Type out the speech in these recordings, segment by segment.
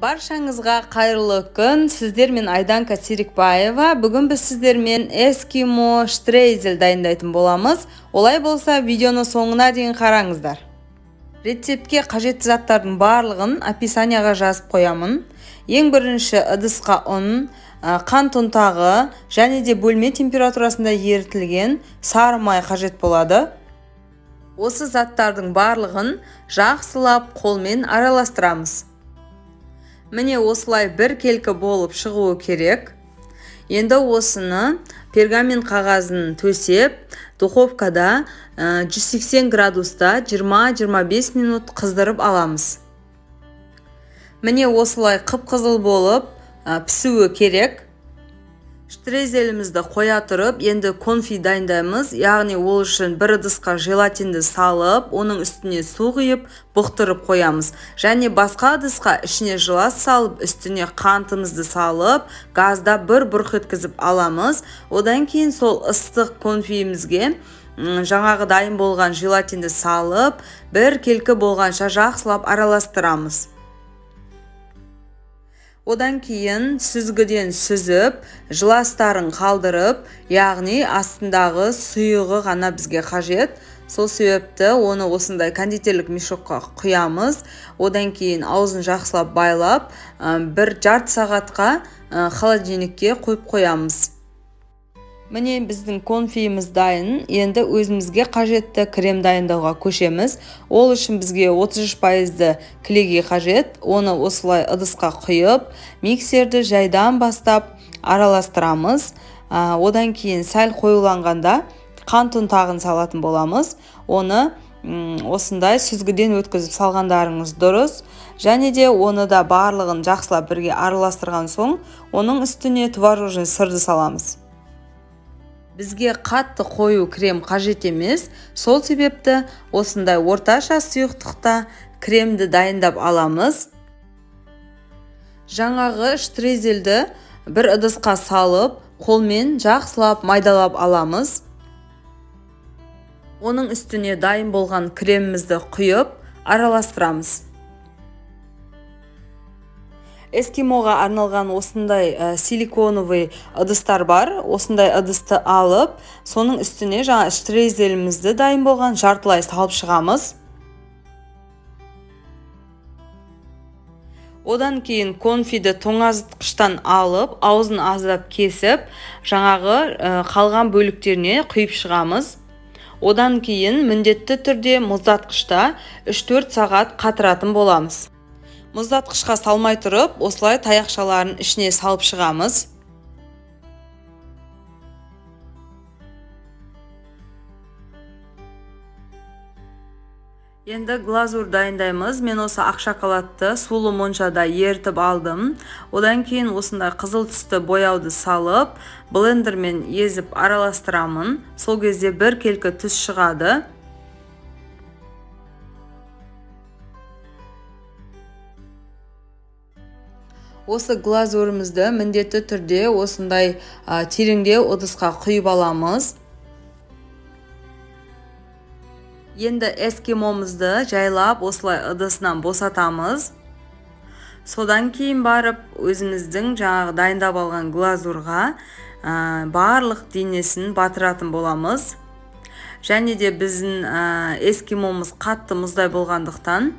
Баршаңызға қайырлы күн. Сіздермен Айданка Серикбаева. Бүгін біз сіздермен эскимо штрейзель дайындайтын боламыз. Олай болса, видеоны соңына дейін қараңыздар. Рецептке қажетті заттардың барлығын описанияға жазып қоямын. Ең бірінші ыдысқа ұн, қант ұнтағы және де бөлме температурасында ерітілген сары май қажет болады. Осы заттардың барлығын жақсылап қолмен араластырамыз. Міне осылай бір келкі болып шығуы керек. Енді осыны пергамент қағазын төсеп, духовкада 180 градуста 20-25 минут қыздырып аламыз. Міне осылай қып-қызыл болып пісуі керек. Штрейзелімізді қоя тұрып, енді конфи дайындаймыз. Яғни ол үшін бір ыдысқа желатинді салып, оның үстіне су құйып, бұқтырып қоямыз. Және басқа ыдысқа ішіне жылас салып, үстіне қантымызды салып, газда бір бұрқ еткізіп аламыз. Одан кейін сол ыстық конфиімізге жаңағы дайын болған желатинді салып, бір келкі болғанша жақсылап араластырамыз. Одан кейін сүзгіден сүзіп, жыластарын қалдырып, яғни астындағы сұйығы ғана бізге қажет. Сол себепті оны осындай кондитерлік мешокқа құямыз. Одан кейін аузын жақсылап байлап, бір жарты сағатқа холодильникке қойып қоямыз. Міне біздің конфиіміз дайын. Енді өзімізге қажетті крем дайындауға көшеміз. Ол үшін бізге 33% кілегей қажет. Оны осылай ыдысқа құйып, миксерді жайдан бастап араластырамыз. Одан кейін сәл қоюланғанда қант ұнтағын салатын боламыз. Оны осындай сүзгіден өткізіп салғандарыңыз дұрыс. Және де оны да барлығын жақсылап бірге араластырған соң, оның үстіне творожный сырды саламыз. Бізге қатты қою крем қажет емес. Сол себепті осындай орташа сұйықтықта кремді дайындап аламыз. Жаңағы штрейзельді бір ыдысқа салып, қолмен жақсылап майдалап аламыз. Оның үстіне дайын болған кремімізді құйып, араластырамыз. Эскимоға арналған осындай силиконовый ыдыстар бар. Осындай ыдысты алып, соның үстіне жаңа штрейзелімізді дайын болған жартылай салып шығамыз. Одан кейін конфиді тоңазытқыштан алып, аузын аздап кесіп, жаңағы қалған бөліктеріне құйып шығамыз. Одан кейін міндетті түрде мұздатқышта 3-4 сағат қатыратын боламыз. Мұздатқышқа салмай тұрып, осылай таяқшаларын ішіне салып шығамыз. Енді глазур дайындаймыз. Мен осы ақ шоколадты сулы моншада ерітіп алдым. Одан кейін осындай қызыл түсті бояуды салып, блендермен езіп араластырамын. Сол кезде бір келкі түс шығады. Осы глазурымызды міндетті түрде осындай тереңдеу ыдысқа құйып аламыз. Енді эскимомызды жайлап осылай ыдысынан босатамыз. Содан кейін барып өзіміздің жаңағы дайындап алған глазурға барлық денесін батыратын боламыз. Және де біздің эскимомыз қатты мұздай болғандықтан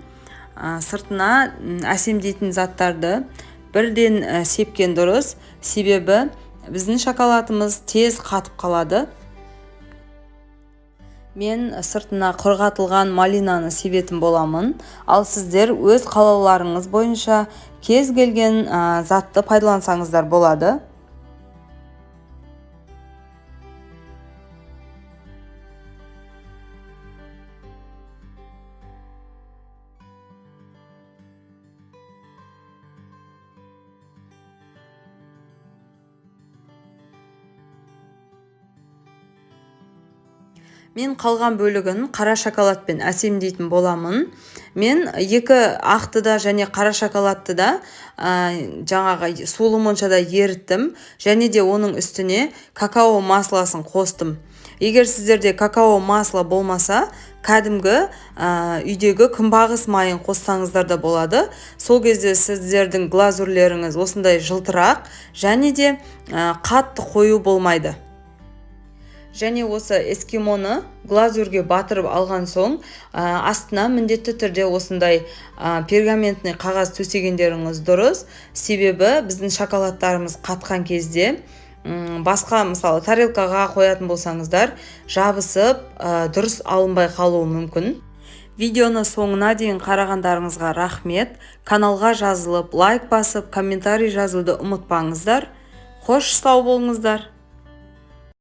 сыртына әсемдейтін заттарды бірден сепкен дұрыс, себебі біздің шоколадымыз тез қатып қалады. Мен сыртына құрғатылған малинаны себетін боламын, ал сіздер өз қалауларыңыз бойынша кез келген затты пайдалансаңыздар болады. Мен қалған бөлігін қара шоколадпен әсемдейтін боламын. Мен екі ақтыда және қара шоколадты да жаңағы сулы моншада еріттім. Және де оның үстіне какао масласын қостым. Егер сіздерде какао масло болмаса, кәдімгі үйдегі күнбағыс майын қоссаңыздар да болады. Сол кезде сіздердің глазурлеріңіз осындай жылтырақ және де қатты қою болмайды. Және осы эскимоны глазурге батырып алған соң, астына міндетті түрде осындай пергаментный қағаз төсегендеріңіз дұрыс. Себебі біздің шоколадтарымыз қатқан кезде басқа, мысалы, тарелкаға қоятын болсаңыздар, жабысып, дұрыс алынбай қалуы мүмкін. Видеоны соңына дейін қарағандарыңызға рахмет. Каналға жазылып, лайк басып, комментарий жазуды ұмытпаңыздар. Қош сау болыңыздар.